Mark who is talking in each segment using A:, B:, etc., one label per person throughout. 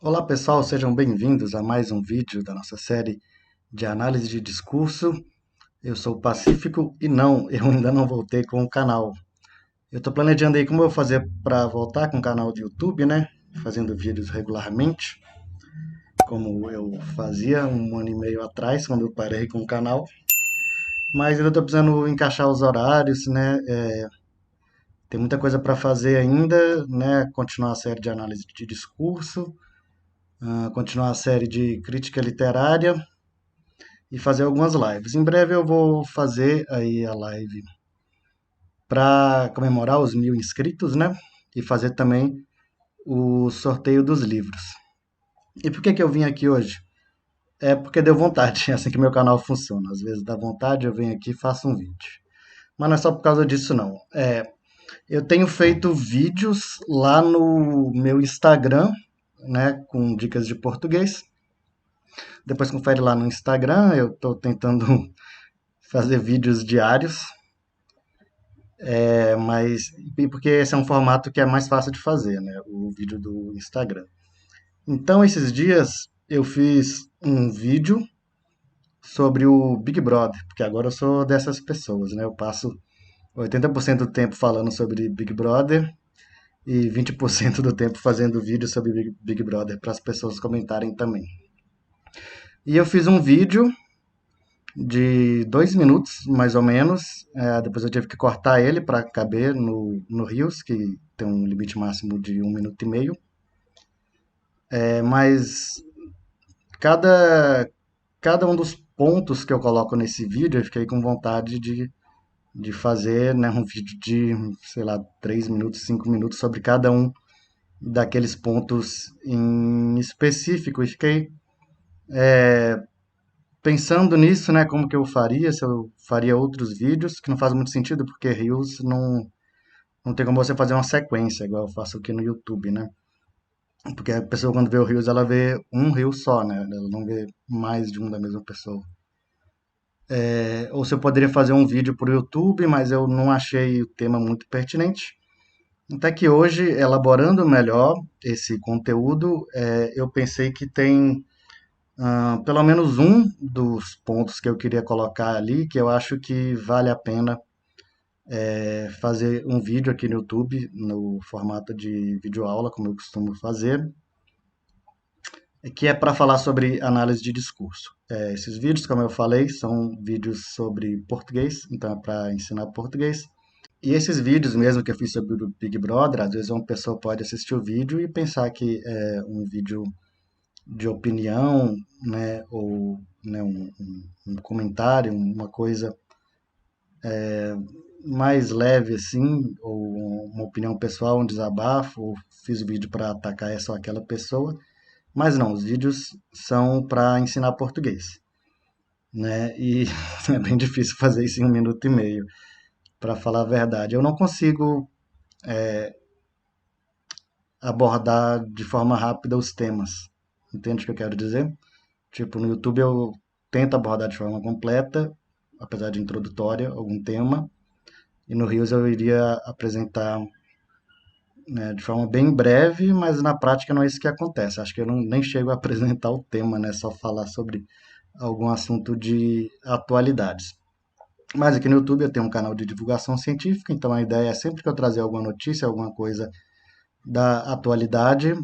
A: Olá pessoal, sejam bem-vindos a mais um vídeo da nossa série de análise de discurso. Eu sou o Pacífico e não, eu ainda não voltei com o canal. Eu estou planejando aí como eu vou fazer para voltar com o canal do YouTube, né? Fazendo vídeos regularmente, como eu fazia um ano e meio atrás, quando eu parei com o canal. Mas ainda estou precisando encaixar os horários, né? Tem muita coisa para fazer ainda, né? Continuar a série de análise de discurso, continuar a série de crítica literária e fazer algumas lives. Em breve eu vou fazer aí a live para comemorar os 1.000 inscritos, né? E fazer também o sorteio dos livros. E por que que eu vim aqui hoje? É porque deu vontade, é assim que meu canal funciona. Às vezes dá vontade, eu venho aqui e faço um vídeo. Mas não é só por causa disso, não. Eu tenho feito vídeos lá no meu Instagram, né, com dicas de português. Depois confere lá no Instagram, eu estou tentando fazer vídeos diários. Mas porque esse é um formato que é mais fácil de fazer, né? O vídeo do Instagram. Então, esses dias eu fiz um vídeo sobre o Big Brother, porque agora eu sou dessas pessoas, né? Eu passo 80% do tempo falando sobre Big Brother e 20% do tempo fazendo vídeo sobre Big Brother para as pessoas comentarem também. E eu fiz um vídeo de 2 minutos, mais ou menos. Depois eu tive que cortar ele para caber no Reels, que tem um limite máximo de 1 minuto e meio. Mas cada um dos pontos que eu coloco nesse vídeo, eu fiquei com vontade de fazer, né, um vídeo de, sei lá, 3 minutos, 5 minutos sobre cada um daqueles pontos em específico. E fiquei pensando nisso, né, como que eu faria, se eu faria outros vídeos, que não faz muito sentido, porque Reels não tem como você fazer uma sequência, igual eu faço aqui no YouTube, né? Porque a pessoa quando vê o Reels, ela vê um Reels só, né? Ela não vê mais de um da mesma pessoa. Ou se eu poderia fazer um vídeo para o YouTube, mas eu não achei o tema muito pertinente. Até que hoje, elaborando melhor esse conteúdo, eu pensei que tem pelo menos um dos pontos que eu queria colocar ali, que eu acho que vale a pena fazer um vídeo aqui no YouTube, no formato de videoaula, como eu costumo fazer, que é para falar sobre análise de discurso. Esses vídeos, como eu falei, são vídeos sobre português, então é para ensinar português. E esses vídeos mesmo que eu fiz sobre o Big Brother, às vezes uma pessoa pode assistir o vídeo e pensar que é um vídeo de opinião, né, ou né, um comentário, uma coisa mais leve assim, ou uma opinião pessoal, um desabafo, ou fiz o vídeo para atacar essa ou aquela pessoa. Mas não, os vídeos são para ensinar português, né? E é bem difícil fazer isso em 1 minuto e meio, para falar a verdade. Eu não consigo abordar de forma rápida os temas. Entende o que eu quero dizer? Tipo, no YouTube eu tento abordar de forma completa, apesar de introdutória, algum tema, e no Reels eu iria apresentar, né, de forma bem breve, mas na prática não é isso que acontece. Acho que eu nem chego a apresentar o tema, né? Só falar sobre algum assunto de atualidades. Mas aqui no YouTube eu tenho um canal de divulgação científica, então a ideia é sempre que eu trazer alguma notícia, alguma coisa da atualidade,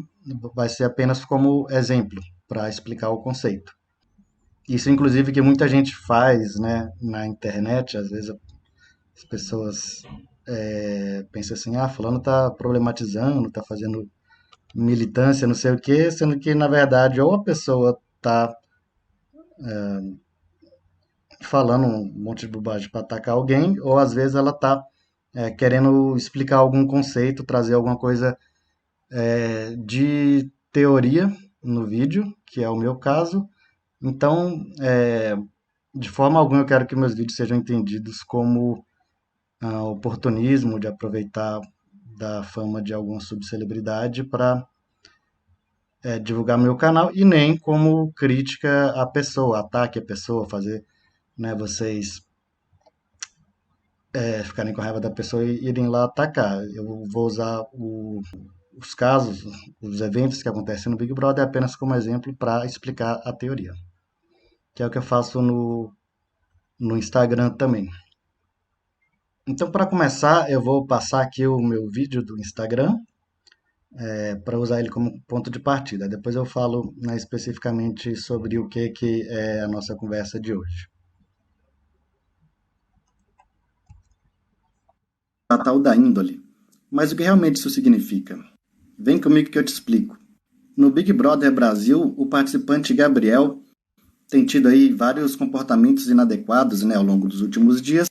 A: vai ser apenas como exemplo, para explicar o conceito. Isso, inclusive, que muita gente faz, né, na internet, às vezes as pessoas pensam assim, fulano tá problematizando, tá fazendo militância, não sei o quê, sendo que, na verdade, ou a pessoa tá falando um monte de bobagem para atacar alguém, ou às vezes ela tá querendo explicar algum conceito, trazer alguma coisa de teoria no vídeo, que é o meu caso. Então, de forma alguma eu quero que meus vídeos sejam entendidos como oportunismo de aproveitar da fama de alguma subcelebridade para divulgar meu canal e nem como crítica à pessoa, ataque à pessoa, fazer, né, vocês ficarem com raiva da pessoa e irem lá atacar. Eu vou usar os casos, os eventos que acontecem no Big Brother apenas como exemplo para explicar a teoria, que é o que eu faço no Instagram também. Então, para começar, eu vou passar aqui o meu vídeo do Instagram, para usar ele como ponto de partida. Depois eu falo, né, especificamente sobre o que é a nossa conversa de hoje. A tal da índole. Mas o que realmente isso significa? Vem comigo que eu te explico. No Big Brother Brasil, o participante Gabriel tem tido aí vários comportamentos inadequados, né, ao longo dos últimos dias,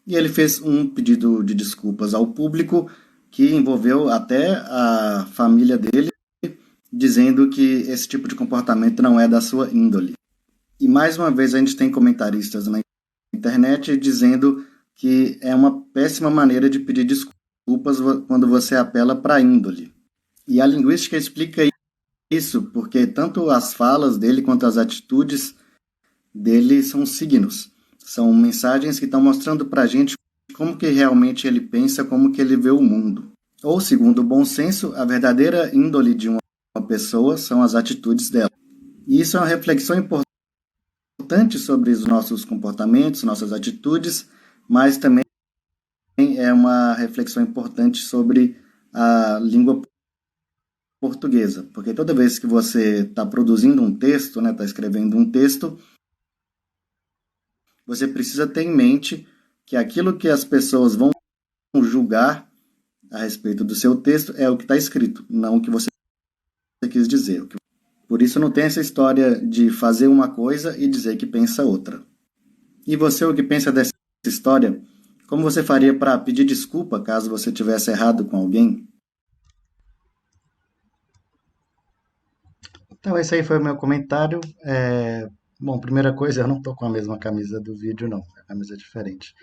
A: e ele fez um pedido de desculpas ao público que envolveu até a família dele, dizendo que esse tipo de comportamento não é da sua índole. E mais uma vez a gente tem comentaristas na internet dizendo que é uma péssima maneira de pedir desculpas quando você apela para a índole. E a linguística explica isso porque tanto as falas dele quanto as atitudes dele são signos. São mensagens que estão mostrando para a gente como que realmente ele pensa, como que ele vê o mundo. Ou, segundo o bom senso, a verdadeira índole de uma pessoa são as atitudes dela. E isso é uma reflexão importante sobre os nossos comportamentos, nossas atitudes, mas também é uma reflexão importante sobre a língua portuguesa, porque toda vez que você está produzindo um texto, né, está escrevendo um texto, você precisa ter em mente que aquilo que as pessoas vão julgar a respeito do seu texto é o que está escrito, não o que você quis dizer. Por isso não tem essa história de fazer uma coisa e dizer que pensa outra. E você, o que pensa dessa história? Como você faria para pedir desculpa caso você tivesse errado com alguém? Então, esse aí foi o meu comentário. Bom, primeira coisa, eu não estou com a mesma camisa do vídeo, não. A camisa é diferente.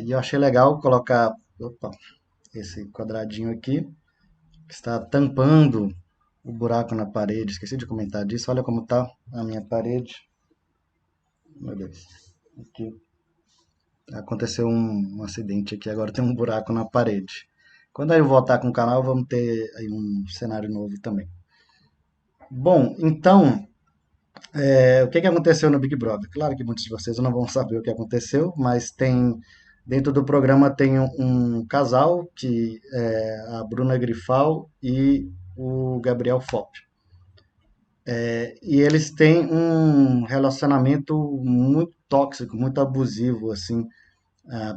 A: E eu achei legal colocar, opa, esse quadradinho aqui, que está tampando o buraco na parede. Esqueci de comentar disso. Olha como está a minha parede. Meu Deus. Aqui. Aconteceu um acidente aqui, agora tem um buraco na parede. Quando eu voltar com o canal, vamos ter aí um cenário novo também. Bom, então, o que aconteceu no Big Brother? Claro que muitos de vocês não vão saber o que aconteceu, mas tem dentro do programa tem um casal que é a Bruna Grifal e o Gabriel Fop. E eles têm um relacionamento muito tóxico, muito abusivo, assim,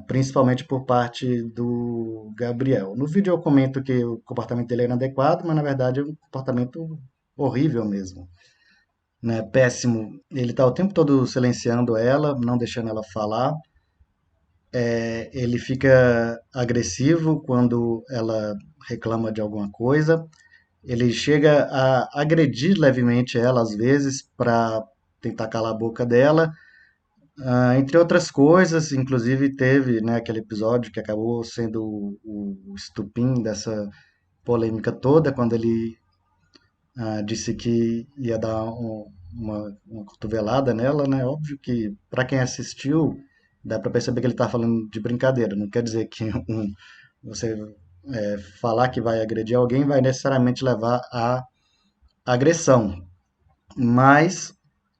A: principalmente por parte do Gabriel. No vídeo eu comento que o comportamento dele é inadequado, mas na verdade é um comportamento horrível mesmo, né? Péssimo. Ele está o tempo todo silenciando ela, não deixando ela falar. Ele fica agressivo quando ela reclama de alguma coisa. Ele chega a agredir levemente ela às vezes para tentar calar a boca dela. Entre outras coisas, inclusive teve, né, aquele episódio que acabou sendo o estupim dessa polêmica toda, quando ele disse que ia dar uma cotovelada nela, né? Óbvio que para quem assistiu dá para perceber que ele está falando de brincadeira. Não quer dizer que você falar que vai agredir alguém vai necessariamente levar à agressão. Mas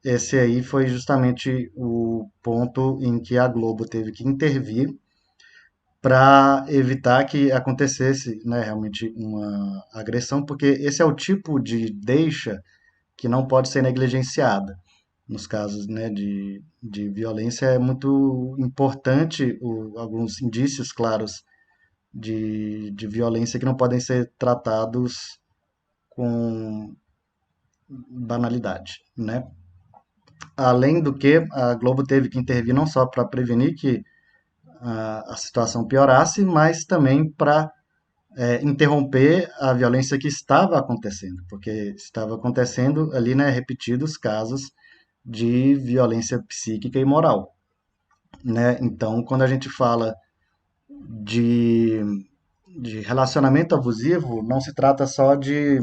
A: esse aí foi justamente o ponto em que a Globo teve que intervir para evitar que acontecesse, né, realmente uma agressão, porque esse é o tipo de deixa que não pode ser negligenciada. Nos casos, né, de violência é muito importante alguns indícios claros de violência que não podem ser tratados com banalidade, né? Além do que, a Globo teve que intervir não só para prevenir que a situação piorasse, mas também para interromper a violência que estava acontecendo, porque estava acontecendo ali, né, repetidos casos de violência psíquica e moral, né? Então, quando a gente fala de, de relacionamento abusivo, não se trata só de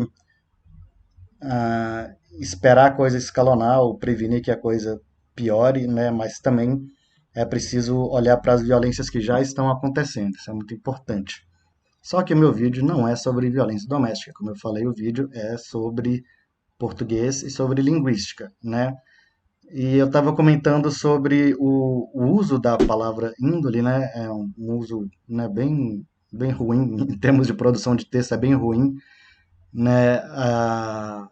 A: esperar a coisa escalonar ou prevenir que a coisa piore, né? Mas também é preciso olhar para as violências que já estão acontecendo. Isso é muito importante. Só que o meu vídeo não é sobre violência doméstica. Como eu falei, o vídeo é sobre português e sobre linguística, né? E eu estava comentando sobre o uso da palavra índole, né? É um uso, né, bem ruim em termos de produção de texto, é bem ruim, né?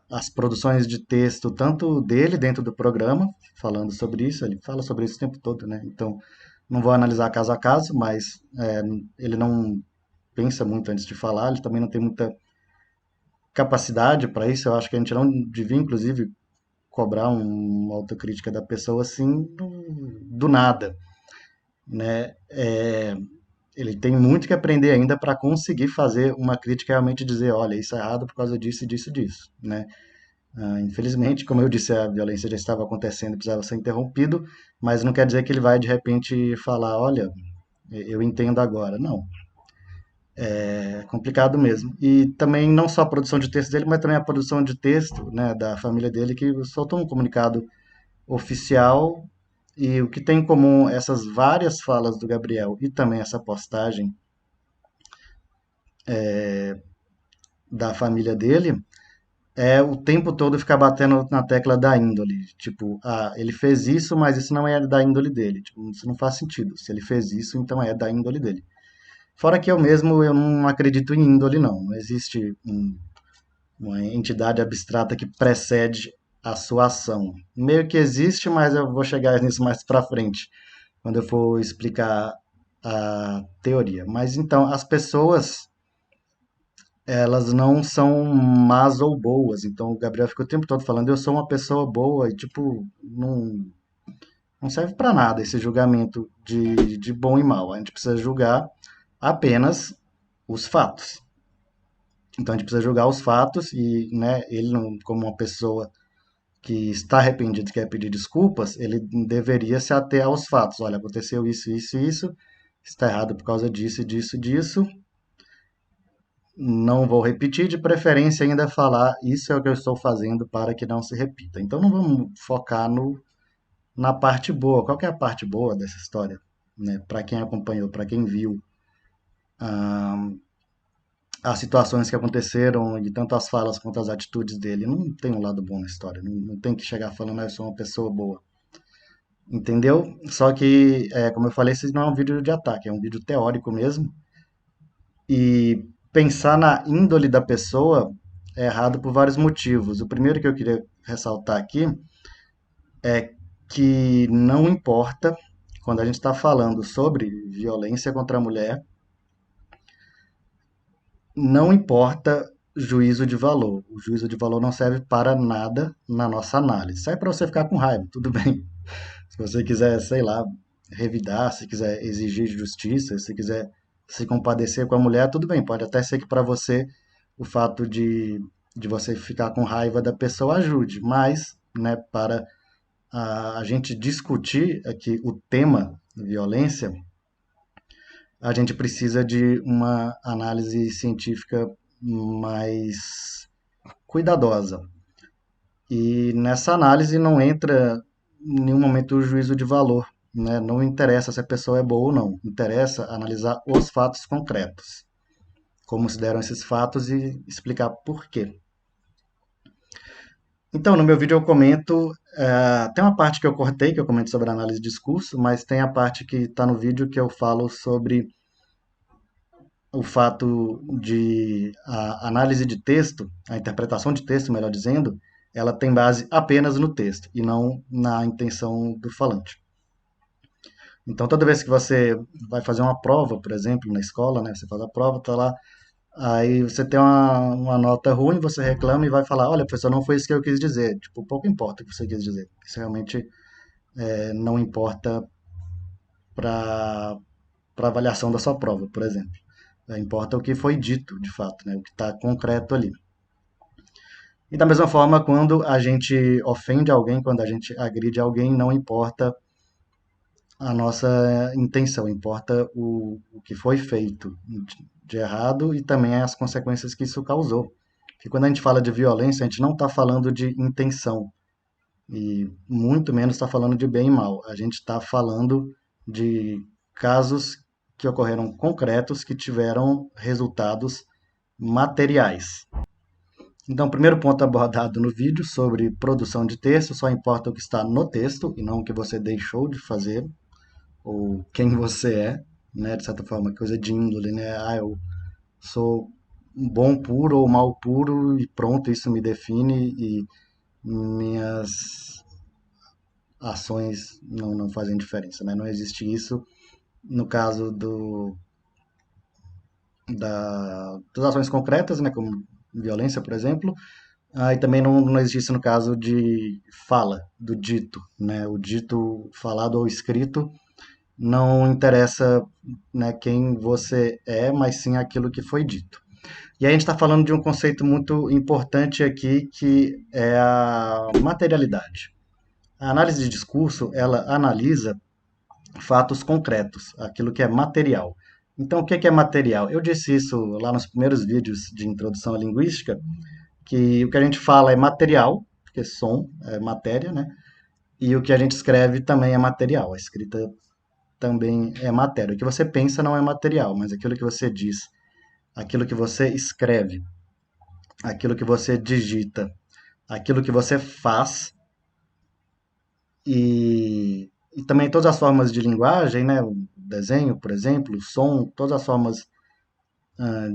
A: As produções de texto, tanto dele dentro do programa, falando sobre isso, ele fala sobre isso o tempo todo, né? Então, não vou analisar caso a caso, mas ele não pensa muito antes de falar, ele também não tem muita capacidade para isso. Eu acho que a gente não devia, inclusive, cobrar uma autocrítica da pessoa assim do nada, né? Ele tem muito que aprender ainda para conseguir fazer uma crítica e realmente dizer, olha, isso é errado por causa disso, disso, disso, né? Infelizmente, como eu disse, a violência já estava acontecendo, precisava ser interrompido, mas não quer dizer que ele vai de repente falar, olha, eu entendo agora. Não, é complicado mesmo. E também não só a produção de texto dele, mas também a produção de texto, né, da família dele, que soltou um comunicado oficial. E o que tem em comum essas várias falas do Gabriel e também essa postagem da família dele é o tempo todo ficar batendo na tecla da índole. Tipo, ele fez isso, mas isso não é da índole dele. Tipo, isso não faz sentido. Se ele fez isso, então é da índole dele. Fora que eu mesmo eu não acredito em índole, não. Não existe uma entidade abstrata que precede a sua ação. Meio que existe, mas eu vou chegar nisso mais pra frente, quando eu for explicar a teoria. Mas então, as pessoas, elas não são más ou boas. Então, o Gabriel fica o tempo todo falando, eu sou uma pessoa boa, e tipo, não serve pra nada esse julgamento de bom e mal. A gente precisa julgar apenas os fatos. Então, a gente precisa julgar os fatos e, né, ele, como uma pessoa que está arrependido e quer pedir desculpas, ele deveria se ater aos fatos. Olha, aconteceu isso, isso e isso, está errado por causa disso, disso, disso. Não vou repetir, de preferência ainda falar isso é o que eu estou fazendo para que não se repita. Então não vamos focar na parte boa. Qual que é a parte boa dessa história? Né? Para quem acompanhou, para quem viu as situações que aconteceram e tanto as falas quanto as atitudes dele, não tem um lado bom na história. Não tem que chegar falando, eu sou uma pessoa boa. Entendeu? Só que, como eu falei, esse não é um vídeo de ataque, é um vídeo teórico mesmo. E pensar na índole da pessoa é errado por vários motivos. O primeiro que eu queria ressaltar aqui é que não importa, quando a gente está falando sobre violência contra a mulher, não importa juízo de valor. O juízo de valor não serve para nada na nossa análise. Serve para você ficar com raiva, tudo bem. Se você quiser, sei lá, revidar, se quiser exigir justiça, se quiser se compadecer com a mulher, tudo bem. Pode até ser que para você o fato de você ficar com raiva da pessoa ajude, mas, né, para a gente discutir aqui o tema violência, a gente precisa de uma análise científica mais cuidadosa. E nessa análise não entra em nenhum momento o juízo de valor, né? Não interessa se a pessoa é boa ou não, interessa analisar os fatos concretos, como se deram esses fatos e explicar por quê. Então, no meu vídeo eu comento, tem uma parte que eu cortei, que eu comento sobre análise de discurso, mas tem a parte que está no vídeo que eu falo sobre o fato de a análise de texto, a interpretação de texto, melhor dizendo, ela tem base apenas no texto e não na intenção do falante. Então, toda vez que você vai fazer uma prova, por exemplo, na escola, né, você faz a prova, tá lá, aí você tem uma nota ruim, você reclama e vai falar, olha, professor, não foi isso que eu quis dizer. Tipo, pouco importa o que você quis dizer. Isso realmente não importa para a avaliação da sua prova, por exemplo. Importa o que foi dito, de fato, né, o que está concreto ali. E da mesma forma, quando a gente ofende alguém, quando a gente agride alguém, não importa a nossa intenção, importa o que foi feito de errado e também as consequências que isso causou. Porque quando a gente fala de violência, a gente não está falando de intenção e muito menos está falando de bem e mal. A gente está falando de casos que ocorreram concretos que tiveram resultados materiais. Então, o primeiro ponto abordado no vídeo sobre produção de texto, só importa o que está no texto e não o que você deixou de fazer ou quem você é, né? De certa forma, coisa de índole, né? Eu sou bom puro ou mal puro e pronto, isso me define e minhas ações não fazem diferença, né? Não existe isso no caso das ações concretas, né? Como violência, por exemplo. E também não existe isso no caso de fala, do dito, né? O dito falado ou escrito não interessa, né, quem você é, mas sim aquilo que foi dito. E aí a gente está falando de um conceito muito importante aqui, que é a materialidade. A análise de discurso, ela analisa fatos concretos, aquilo que é material. Então, o que é material? Eu disse isso lá nos primeiros vídeos de introdução à linguística, que o que a gente fala é material, porque som é matéria, né? E o que a gente escreve também é material. A escrita também é matéria. O que você pensa não é material, mas aquilo que você diz, aquilo que você escreve, aquilo que você digita, aquilo que você faz e também todas as formas de linguagem, né? O desenho, por exemplo, o som, todas as formas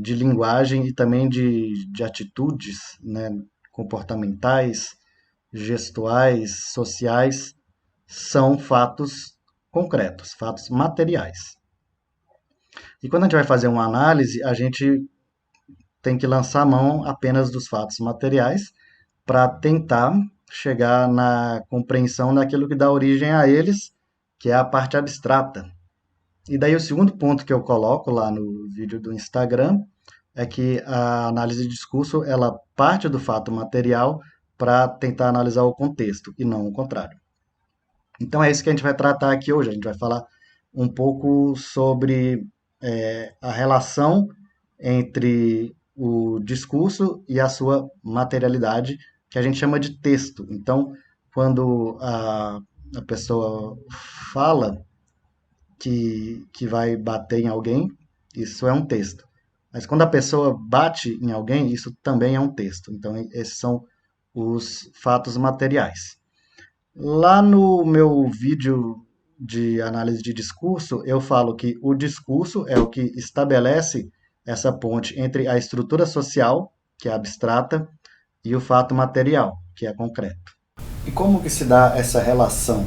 A: de linguagem e também de atitudes, né? Comportamentais, gestuais, sociais, são fatos concretos, fatos materiais. E quando a gente vai fazer uma análise, a gente tem que lançar a mão apenas dos fatos materiais para tentar chegar na compreensão daquilo que dá origem a eles, que é a parte abstrata. E daí o segundo ponto que eu coloco lá no vídeo do Instagram é que a análise de discurso, ela parte do fato material para tentar analisar o contexto, e não o contrário. Então é isso que a gente vai tratar aqui hoje. A gente vai falar um pouco sobre a relação entre o discurso e a sua materialidade, que a gente chama de texto. Então, quando a pessoa fala que vai bater em alguém, isso é um texto. Mas quando a pessoa bate em alguém, isso também é um texto. Então, esses são os fatos materiais. Lá no meu vídeo de análise de discurso, eu falo que o discurso é o que estabelece essa ponte entre a estrutura social, que é abstrata, e o fato material, que é concreto. E como que se dá essa relação?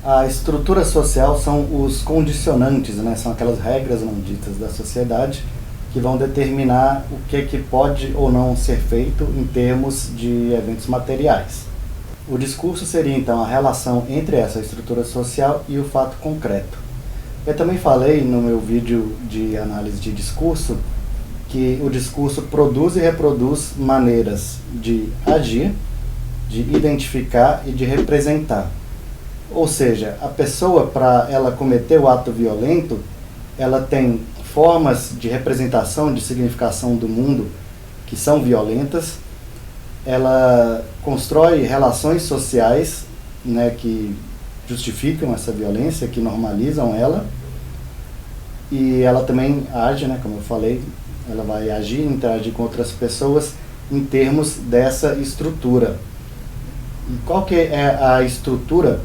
A: A estrutura social são os condicionantes, né? São aquelas regras não ditas da sociedade que vão determinar o que pode ou não ser feito em termos de eventos materiais. O discurso seria, então, a relação entre essa estrutura social e o fato concreto. Eu também falei no meu vídeo de análise de discurso que o discurso produz e reproduz maneiras de agir, de identificar e de representar. Ou seja, a pessoa, para ela cometer o ato violento, ela tem formas de representação, de significação do mundo que são violentas. Ela constrói relações sociais, né, que justificam essa violência, que normalizam ela. E ela também age, né, como eu falei, ela vai agir, interagir com outras pessoas em termos dessa estrutura. E qual que é a estrutura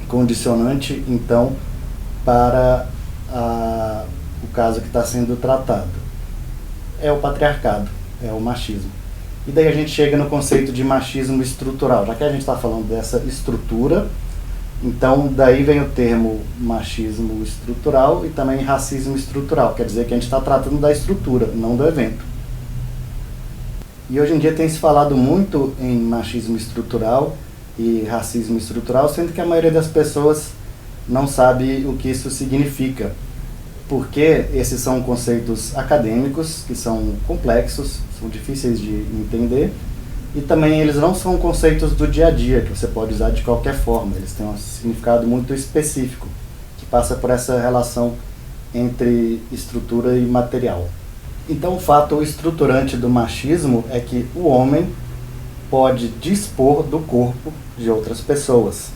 A: condicionante, então, para o caso que está sendo tratado? É o patriarcado, é o machismo. E daí a gente chega no conceito de machismo estrutural. Já que a gente está falando dessa estrutura, então daí vem o termo machismo estrutural e também racismo estrutural. Quer dizer que a gente está tratando da estrutura, não do evento. E hoje em dia tem se falado muito em machismo estrutural e racismo estrutural, sendo que a maioria das pessoas não sabe o que isso significa. Porque esses são conceitos acadêmicos, que são complexos, são difíceis de entender, e também eles não são conceitos do dia a dia, que você pode usar de qualquer forma. Eles têm um significado muito específico, que passa por essa relação entre estrutura e material. Então, o fato estruturante do machismo é que o homem pode dispor do corpo de outras pessoas.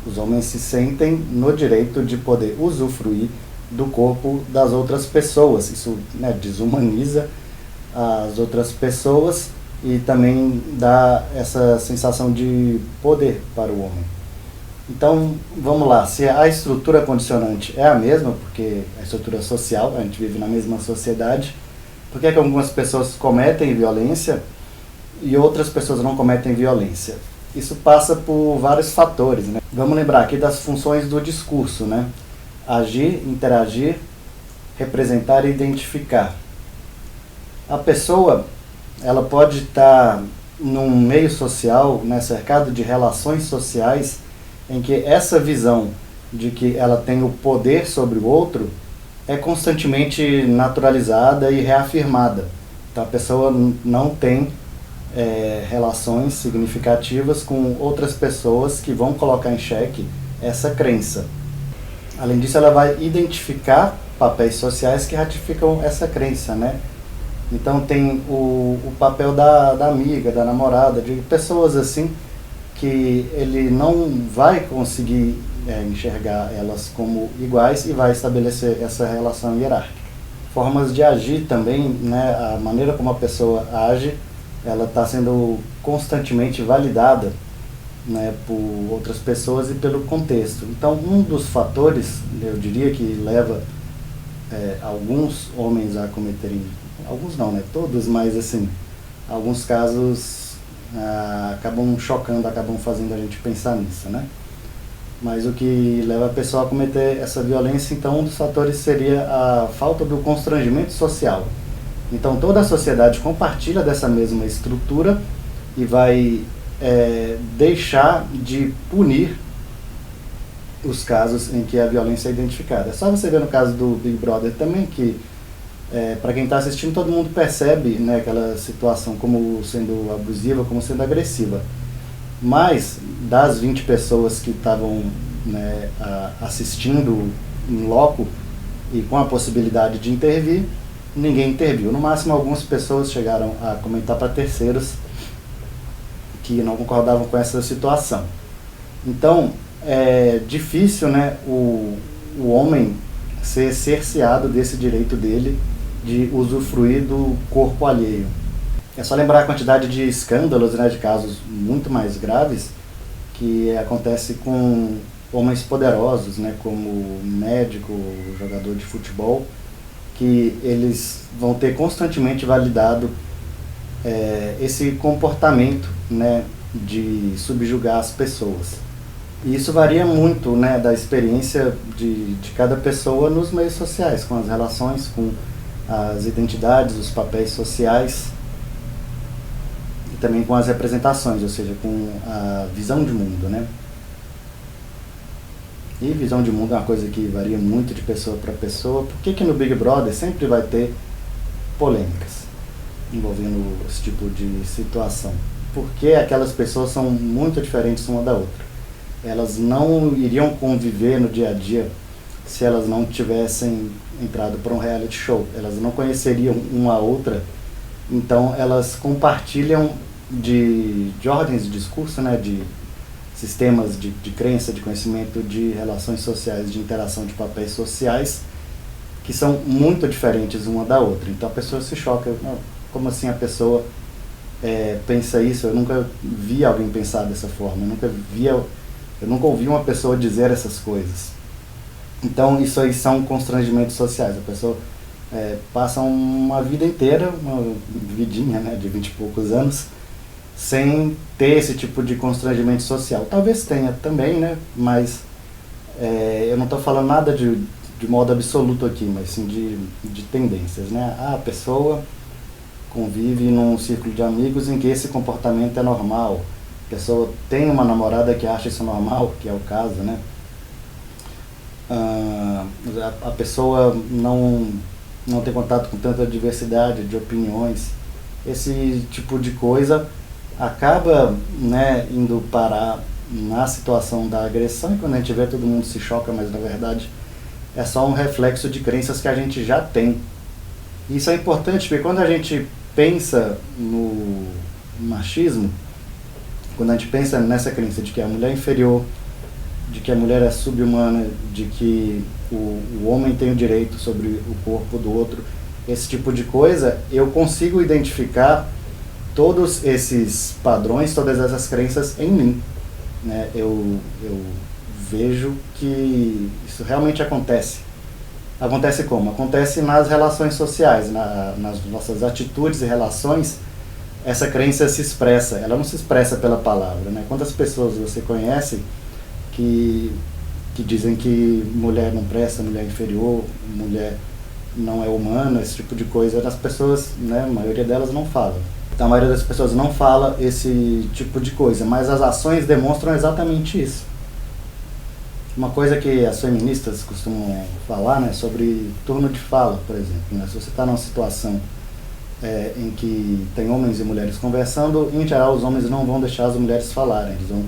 A: Os homens se sentem no direito de poder usufruir do corpo das outras pessoas. Isso, né, desumaniza as outras pessoas e também dá essa sensação de poder para o homem. Então, vamos lá, se a estrutura condicionante é a mesma, porque a estrutura social, a gente vive na mesma sociedade, por que é que algumas pessoas cometem violência e outras pessoas não cometem violência? Isso passa por vários fatores, né? Vamos lembrar aqui das funções do discurso, né? Agir, interagir, representar e identificar. A pessoa, ela pode estar num meio social, né, cercado de relações sociais, em que essa visão de que ela tem o poder sobre o outro é constantemente naturalizada e reafirmada. Então a pessoa não tem relações significativas com outras pessoas que vão colocar em xeque essa crença. Além disso, ela vai identificar papéis sociais que ratificam essa crença, né? Então tem o papel da amiga, da namorada, de pessoas assim que ele não vai conseguir enxergar elas como iguais e vai estabelecer essa relação hierárquica. Formas de agir também, né, a maneira como a pessoa age, ela está sendo constantemente validada, né, por outras pessoas e pelo contexto. Então, um dos fatores, eu diria, que leva alguns homens a cometerem, alguns não, né, todos, mas assim, alguns casos acabam chocando, acabam fazendo a gente pensar nisso, né? Mas o que leva a pessoa a cometer essa violência, então, um dos fatores seria a falta do constrangimento social. Então, toda a sociedade compartilha dessa mesma estrutura e vai deixar de punir os casos em que a violência é identificada. É só você ver no caso do Big Brother também, que para quem está assistindo, todo mundo percebe, né, aquela situação como sendo abusiva, como sendo agressiva. Mas, das 20 pessoas que estavam, né, assistindo em loco e com a possibilidade de intervir, ninguém interviu. No máximo, algumas pessoas chegaram a comentar para terceiros que não concordavam com essa situação. Então, é difícil, né, o homem ser cerceado desse direito dele de usufruir do corpo alheio. É só lembrar a quantidade de escândalos, né, de casos muito mais graves que acontece com homens poderosos, né, como médico, jogador de futebol, que eles vão ter constantemente validado esse comportamento, né, de subjugar as pessoas. E isso varia muito, né, da experiência de cada pessoa nos meios sociais, com as relações, com as identidades, os papéis sociais e também com as representações, ou seja, com a visão de mundo, né? E visão de mundo é uma coisa que varia muito de pessoa para pessoa. Por que no Big Brother sempre vai ter polêmicas envolvendo esse tipo de situação? Porque aquelas pessoas são muito diferentes uma da outra. Elas não iriam conviver no dia a dia se elas não tivessem entrado para um reality show. Elas não conheceriam uma a outra, então elas compartilham de ordens de discurso, né, de sistemas de crença, de conhecimento, de relações sociais, de interação de papéis sociais, que são muito diferentes uma da outra. Então a pessoa se choca, como assim a pessoa pensa isso? Eu nunca vi alguém pensar dessa forma, eu nunca ouvi uma pessoa dizer essas coisas. Então isso aí são constrangimentos sociais. A pessoa passa uma vida inteira, uma vidinha, né, de 20 e poucos anos, sem ter esse tipo de constrangimento social. Talvez tenha também, né, mas eu não estou falando nada de modo absoluto aqui, mas sim de tendências, né? A pessoa convive num círculo de amigos em que esse comportamento é normal. A pessoa tem uma namorada que acha isso normal, que é o caso, né? A pessoa não tem contato com tanta diversidade de opiniões. Esse tipo de coisa acaba, né, indo parar na situação da agressão, e quando a gente vê, todo mundo se choca, mas na verdade é só um reflexo de crenças que a gente já tem. E isso é importante, porque quando a gente pensa no machismo, quando a gente pensa nessa crença de que a mulher é inferior, de que a mulher é sub-humana, de que o homem tem o direito sobre o corpo do outro, esse tipo de coisa, eu consigo identificar todos esses padrões, todas essas crenças em mim, né? Eu vejo que isso realmente acontece. Acontece como? Acontece nas relações sociais, nas nossas atitudes e relações. Essa crença se expressa, ela não se expressa pela palavra, né? Quantas pessoas você conhece que, que dizem que mulher não presta, mulher é inferior, mulher não é humana, esse tipo de coisa, as pessoas, né, a maioria delas não fala. Então, a maioria das pessoas não fala esse tipo de coisa, mas as ações demonstram exatamente isso. Uma coisa que as feministas costumam falar, né, sobre turno de fala, por exemplo, né? Se você está numa situação em que tem homens e mulheres conversando, em geral os homens não vão deixar as mulheres falarem, eles vão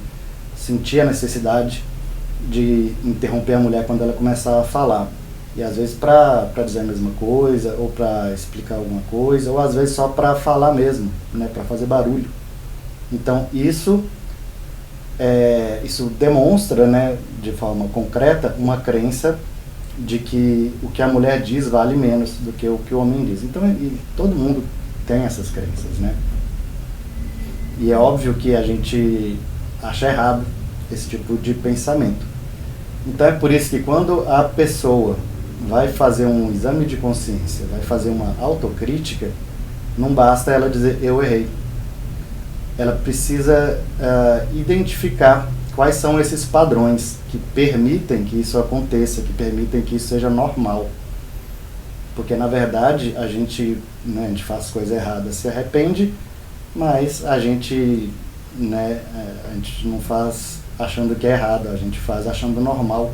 A: sentir a necessidade de interromper a mulher quando ela começar a falar. E às vezes para dizer a mesma coisa, ou para explicar alguma coisa, ou às vezes só para falar mesmo, né, para fazer barulho. Então isso demonstra, né, de forma concreta, uma crença de que o que a mulher diz vale menos do que o que o homem diz. Então, todo mundo tem essas crenças, né? E é óbvio que a gente acha errado esse tipo de pensamento. Então é por isso que quando a pessoa vai fazer um exame de consciência, vai fazer uma autocrítica, não basta ela dizer eu errei. Ela precisa identificar quais são esses padrões que permitem que isso aconteça, que permitem que isso seja normal. Porque, na verdade, a gente faz coisa errada, se arrepende, mas a gente não faz achando que é errado, a gente faz achando normal.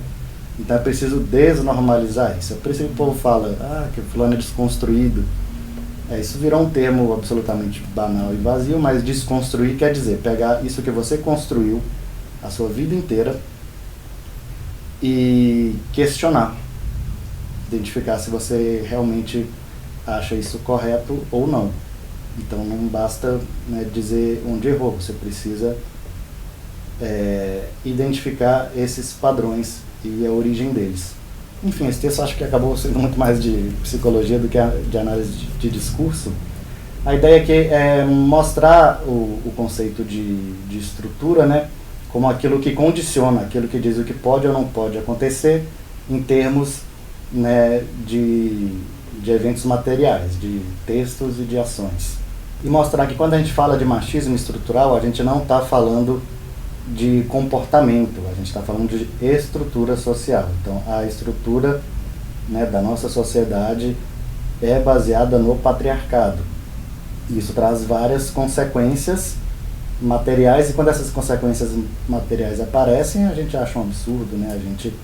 A: Então é preciso desnormalizar isso. É por isso que o povo fala, que o fulano é desconstruído. Isso virou um termo absolutamente banal e vazio, mas desconstruir quer dizer pegar isso que você construiu a sua vida inteira e questionar, identificar se você realmente acha isso correto ou não. Então não basta, dizer onde errou, você precisa identificar esses padrões e a origem deles. Enfim, esse texto acho que acabou sendo muito mais de psicologia do que de análise de discurso. A ideia aqui é mostrar o conceito de estrutura, né, como aquilo que condiciona, aquilo que diz o que pode ou não pode acontecer em termos, né, de eventos materiais, de textos e de ações. E mostrar que quando a gente fala de machismo estrutural, a gente não está falando de comportamento, a gente está falando de estrutura social. Então, a estrutura, da nossa sociedade é baseada no patriarcado. Isso traz várias consequências materiais, e quando essas consequências materiais aparecem, a gente acha um absurdo, a gente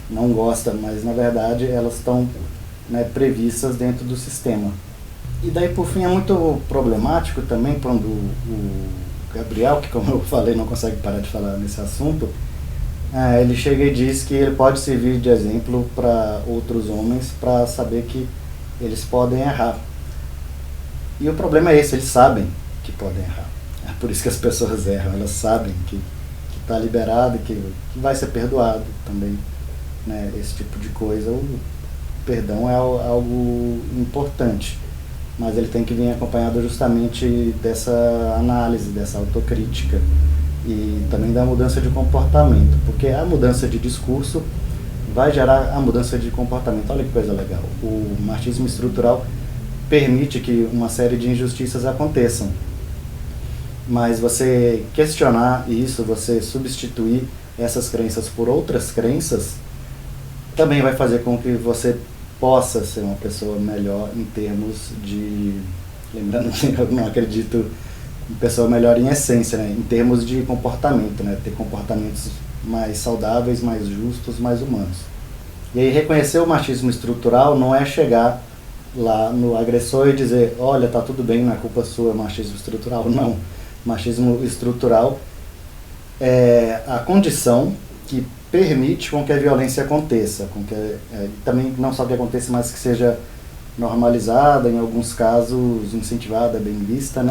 A: não gosta, mas na verdade elas estão, previstas dentro do sistema. E daí, por fim, é muito problemático também quando o Gabriel, que, como eu falei, não consegue parar de falar nesse assunto, ele chega e diz que ele pode servir de exemplo para outros homens para saber que eles podem errar. E o problema é esse, eles sabem que podem errar. É por isso que as pessoas erram, elas sabem que está liberado, que vai ser perdoado também, esse tipo de coisa. O perdão é algo importante, mas ele tem que vir acompanhado justamente dessa análise, dessa autocrítica e também da mudança de comportamento, porque a mudança de discurso vai gerar a mudança de comportamento. Olha que coisa legal, o machismo estrutural permite que uma série de injustiças aconteçam, mas você questionar isso, você substituir essas crenças por outras crenças, também vai fazer com que você possa ser uma pessoa melhor em termos de... Lembrando que eu não acredito em pessoa melhor em essência, em termos de comportamento, ter comportamentos mais saudáveis, mais justos, mais humanos. E aí reconhecer o machismo estrutural não é chegar lá no agressor e dizer, olha, tá tudo bem, não é culpa sua, machismo estrutural. Não. Machismo estrutural é a condição que permite com que a violência aconteça, também não só que aconteça, mas que seja normalizada, em alguns casos incentivada, bem vista,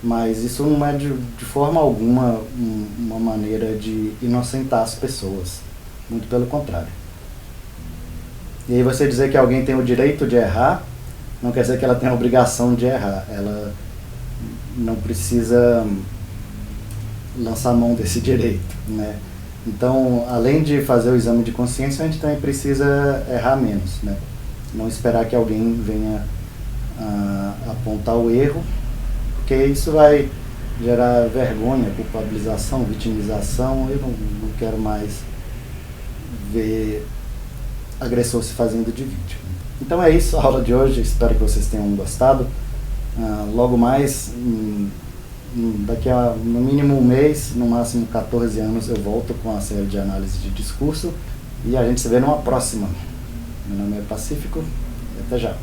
A: Mas isso não é de forma alguma uma maneira de inocentar as pessoas. Muito pelo contrário. E aí você dizer que alguém tem o direito de errar, não quer dizer que ela tem a obrigação de errar. Ela não precisa lançar mão desse direito, né? Então, além de fazer o exame de consciência, a gente também precisa errar menos, né? Não esperar que alguém venha apontar o erro, porque isso vai gerar vergonha, culpabilização, vitimização. Eu não quero mais ver agressor se fazendo de vítima. Então é isso, a aula de hoje, espero que vocês tenham gostado. Logo mais, daqui a no mínimo um mês, no máximo 14 anos, eu volto com a série de análise de discurso e a gente se vê numa próxima. Meu nome é Pacífico e até já.